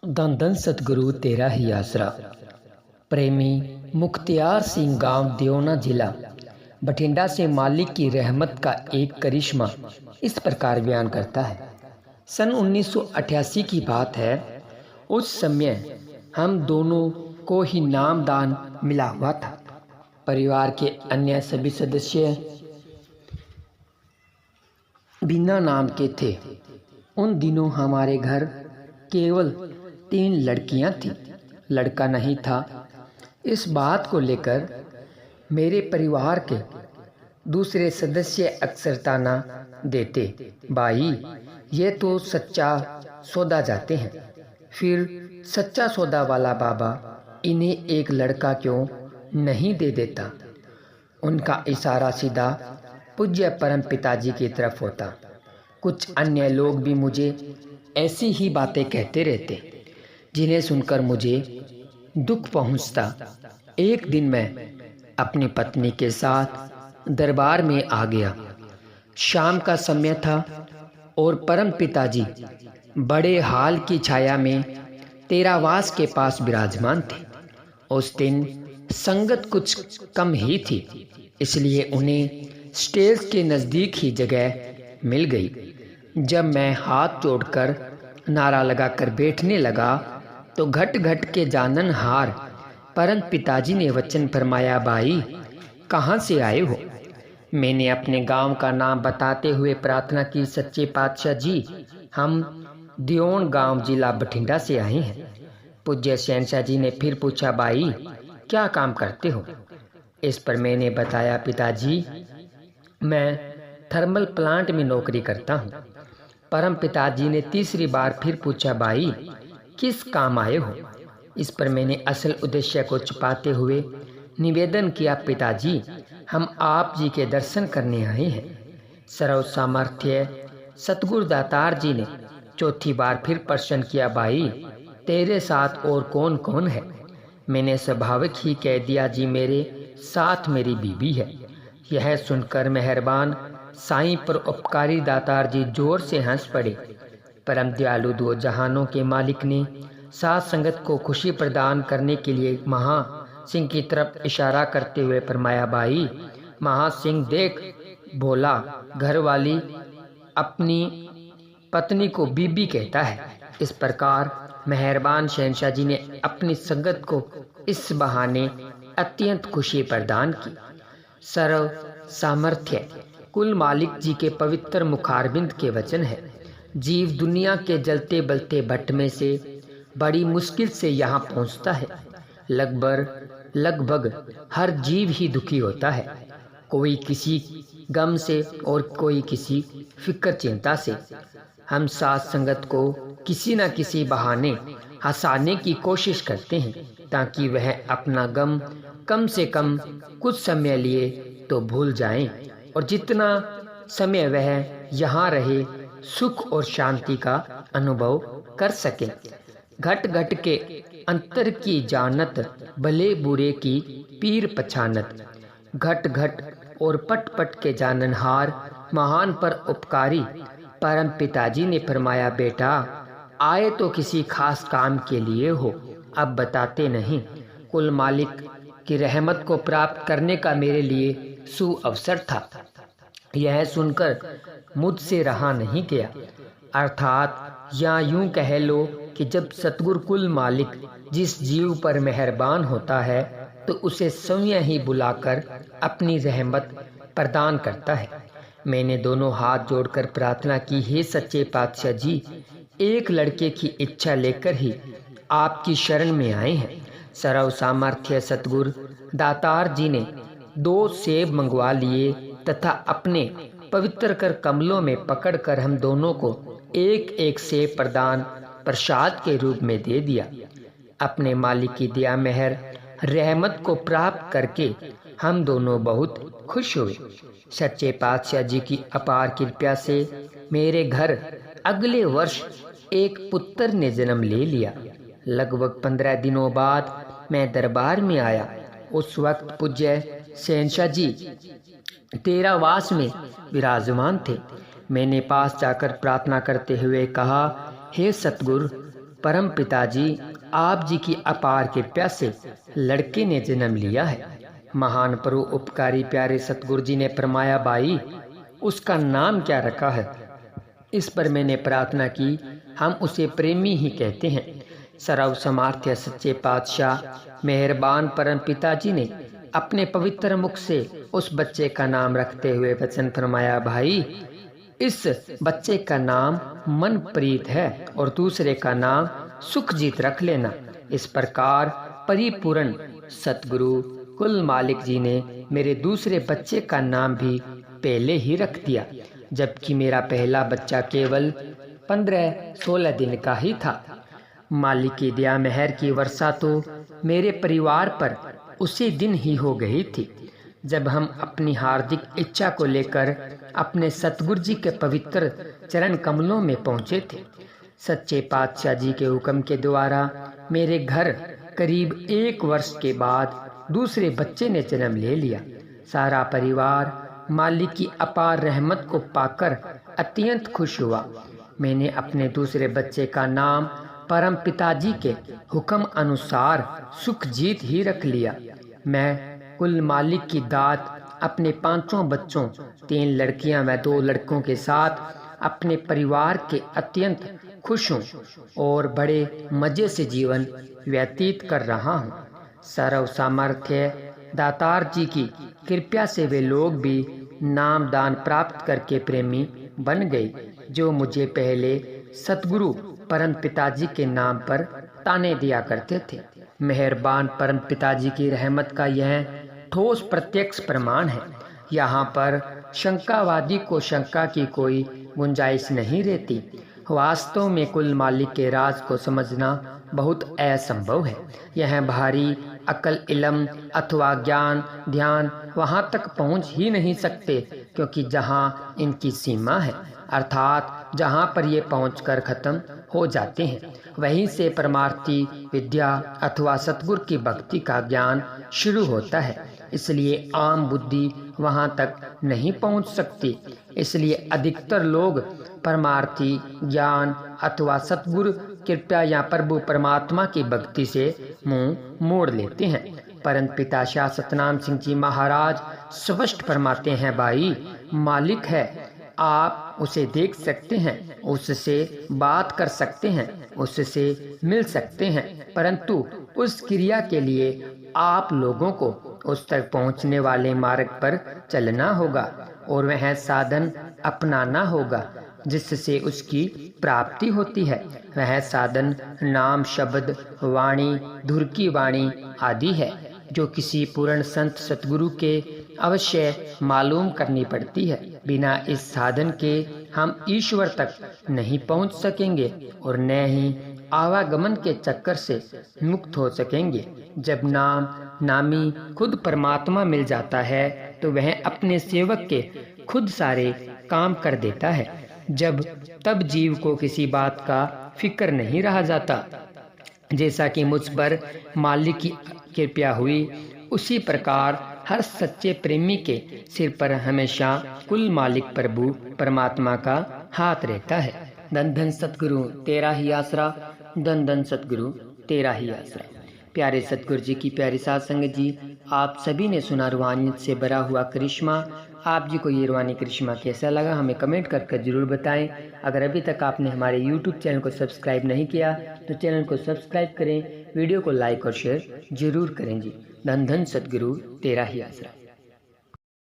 धन धन सतगुरु तेरा ही आसरा। प्रेमी मुख्तियार सिंह गांव देओना जिला बठिंडा से मालिक की रहमत का एक करिश्मा इस प्रकार बयान करता है। सन 1988 की बात है। उस समय हम दोनों को ही नामदान मिला हुआ था। परिवार के अन्य सभी सदस्य बिना नाम के थे। उन दिनों हमारे घर केवल 3 लड़कियां थीं, लड़का नहीं था। इस बात को लेकर मेरे परिवार के दूसरे सदस्य अक्सर ताना देते, भाई ये तो सच्चा सौदा जाते हैं। फिर सच्चा सौदा वाला बाबा इन्हें एक लड़का क्यों नहीं दे देता। उनका इशारा सीधा पूज्य परम पिताजी की तरफ होता। कुछ अन्य लोग भी मुझे ऐसी ही बातें कहते रहते, जिन्हें सुनकर मुझे दुख पहुंचता। एक दिन मैं अपनी पत्नी के साथ दरबार में आ गया। शाम का समय था और परम पिताजी बड़े हाल की छाया में तेरावास के पास विराजमान थे। उस दिन संगत कुछ कम ही थी, इसलिए उन्हें स्टेज के नज़दीक ही जगह मिल गई। जब मैं हाथ जोड़कर नारा लगाकर बैठने लगा तो घट घट के जानन हार परम पिताजी ने वचन फरमाया, भाई कहाँ से आए हो। मैंने अपने गांव का नाम बताते हुए प्रार्थना की, सच्चे पातशाह जी हम दियोन गांव जिला बठिंडा से आए हैं। पूज्य शहनशाह जी ने फिर पूछा, भाई क्या काम करते हो। इस पर मैंने बताया, पिताजी मैं थर्मल प्लांट में नौकरी करता हूँ। परम पिताजी ने तीसरी बार फिर पूछा, भाई किस काम आए हो। इस पर मैंने असल उद्देश्य को छुपाते हुए निवेदन किया, पिताजी हम आप जी के दर्शन करने आए हैं। सर्व सामर्थ्य सतगुरु दातार जी ने चौथी बार फिर प्रश्न किया, भाई तेरे साथ और कौन कौन है। मैंने स्वाभाविक ही कह दिया, जी मेरे साथ मेरी बीबी है। यह सुनकर मेहरबान साईं पर उपकारी दातार जी जोर से हंस पड़े। परम दयालु दो जहानों के मालिक ने साथ संगत को खुशी प्रदान करने के लिए महा सिंह की तरफ इशारा करते हुए फरमाया, भाई महा सिंह देख, बोला घरवाली अपनी पत्नी को बीबी कहता है। इस प्रकार मेहरबान शहनशाह जी ने अपनी संगत को इस बहाने अत्यंत खुशी प्रदान की। सर्व सामर्थ्य कुल मालिक जी के पवित्र मुखारबिंद के वचन है। जीव दुनिया के जलते बलते भट्ट में से बड़ी मुश्किल से यहाँ पहुँचता है। लगभग हर जीव ही दुखी होता है, कोई किसी गम से और कोई किसी फिक्र चिंता से। हम साथ संगत को किसी न किसी बहाने हंसाने की कोशिश करते हैं, ताकि वह अपना गम कम से कम कुछ समय लिए तो भूल जाएं, और जितना समय वह यहाँ रहे सुख और शांति का अनुभव कर सके। घट घट के अंतर की जानत, भले बुरे की पीर पछानत। घट घट और पट पट के जाननहार महान पर उपकारी परम पिताजी ने फरमाया, बेटा आए तो किसी खास काम के लिए हो, अब बताते नहीं। कुल मालिक की रहमत को प्राप्त करने का मेरे लिए सुअवसर था। यह सुनकर मुझसे रहा नहीं गया। अर्थात या यूं कह लो कि जब सतगुरु कुल मालिक जिस जीव पर मेहरबान होता है तो उसे स्वयं ही बुलाकर अपनी रहमत प्रदान करता है। मैंने दोनों हाथ जोड़कर प्रार्थना की, हे सच्चे पातशाह जी एक लड़के की इच्छा लेकर ही आपकी शरण में आए हैं। सर्व सामर्थ्य सतगुरु दातार जी ने 2 सेब मंगवा लिए तथा अपने पवित्र कर कमलों में पकड़कर हम दोनों को एक एक सेब प्रदान प्रसाद के रूप में दे दिया। अपने मालिक की दया मेहर रहमत को प्राप्त करके हम दोनों बहुत खुश हुए। सच्चे पातशाह जी की अपार कृपा से मेरे घर अगले वर्ष एक पुत्र ने जन्म ले लिया। लगभग 15 दिनों बाद मैं दरबार में आया। उस वक्त पूज्य शहनशाह जी तेरावास में विराजमान थे। मैंने पास जाकर प्रार्थना करते हुए कहा, हे सतगुरु परम पिताजी आप जी की अपार कृपा से लड़के ने जन्म लिया है। महान परोपकारी प्यारे सतगुरु जी ने फरमाया, भाई उसका नाम क्या रखा है? इस पर मैंने प्रार्थना की, हम उसे प्रेमी ही कहते हैं। सर्व समार्थ्य सच्चे पातशाह मेहरबान परम पिताजी ने अपने पवित्र मुख से उस बच्चे का नाम रखते हुए वचन फरमाया, भाई इस बच्चे का नाम मनप्रीत है और दूसरे का नाम सुखजीत रख लेना। इस प्रकार परिपूर्ण सतगुरु कुल मालिक जी ने मेरे दूसरे बच्चे का नाम भी पहले ही रख दिया, जबकि मेरा पहला बच्चा केवल 15-16 दिन का ही था। मालिक की दया मेहर की वर्षा तो मेरे परिवार पर उसी दिन ही हो गई थी, जब हम अपनी हार्दिक इच्छा को लेकर अपने सतगुरु जी के पवित्र चरण कमलों में पहुँचे थे। सच्चे पातशाह जी के हुक्म के द्वारा मेरे घर करीब 1 वर्ष के बाद दूसरे बच्चे ने जन्म ले लिया। सारा परिवार मालिक की अपार रहमत को पाकर अत्यंत खुश हुआ। मैंने अपने दूसरे बच्चे का नाम परम पिताजी के हुक्म अनुसार सुखजीत ही रख लिया। मैं कुल मालिक की दात अपने 5 बच्चों, 3 लड़कियां व 2 लड़कों के साथ अपने परिवार के अत्यंत खुश हूँ और बड़े मजे से जीवन व्यतीत कर रहा हूँ। सर्व सामर्थ्य दातार जी की कृपया से वे लोग भी नाम दान प्राप्त करके प्रेमी बन गए, जो मुझे पहले सतगुरु परम पिताजी के नाम पर ताने दिया करते थे। मेहरबान परम पिताजी की रहमत का यह ठोस प्रत्यक्ष प्रमाण है। यहाँ पर शंकावादी को शंका की कोई गुंजाइश नहीं रहती। वास्तव में कुल मालिक के राज को समझना बहुत असंभव है। यह भारी अकल, इल्म अथवा ज्ञान, ध्यान वहाँ तक पहुँच ही नहीं सकते, क्योंकि जहाँ इनकी सीमा है, अर्थात जहाँ पर ये पहुँचकर खत्म हो जाते हैं, वहीं से परमार्थी विद्या अथवा सतगुरु की भक्ति का ज्ञान शुरू होता है। इसलिए आम बुद्धि वहाँ तक नहीं पहुँच सकती। इसलिए अधिकतर लोग परमार्थी ज्ञान अथवा सतगुरु कृपया या प्रभु परमात्मा की भक्ति से मुंह मोड़ लेते हैं। परंतु पिता शाह सतनाम सिंह जी महाराज स्पष्ट फरमाते हैं, भाई मालिक है, आप उसे देख सकते हैं, उससे बात कर सकते हैं, उससे मिल सकते हैं, परंतु उस क्रिया के लिए आप लोगों को उस तक पहुंचने वाले मार्ग पर चलना होगा और वह साधन अपनाना होगा जिससे उसकी प्राप्ति होती है। वह साधन नाम, शब्द, वाणी, धुर की वाणी आदि है, जो किसी पूर्ण संत सतगुरु के अवश्य मालूम करनी पड़ती है। बिना इस साधन के हम ईश्वर तक नहीं पहुंच सकेंगे और न ही आवागमन के चक्कर से मुक्त हो सकेंगे। जब नामी खुद परमात्मा मिल जाता है तो वह अपने सेवक के खुद सारे काम कर देता है। जब तब जीव को किसी बात का फिक्र नहीं रहा जाता। जैसा कि मुझ पर मालिक की कृपा हुई, उसी प्रकार हर सच्चे प्रेमी के सिर पर हमेशा कुल मालिक प्रभु परमात्मा का हाथ रहता है। धन धन सतगुरु तेरा ही आसरा, धन धन सतगुरु तेरा ही आसरा। प्यारे सतगुरु जी की प्यारी साध संगत जी, आप सभी ने सुना रूहानियत से भरा हुआ करिश्मा। आप जी को ये रूहानी करिश्मा कैसा लगा हमें कमेंट करके ज़रूर बताएं। अगर अभी तक आपने हमारे YouTube चैनल को सब्सक्राइब नहीं किया तो चैनल को सब्सक्राइब करें, वीडियो को लाइक और शेयर जरूर करें जी। धन धन सतगुरु तेरा ही आसरा।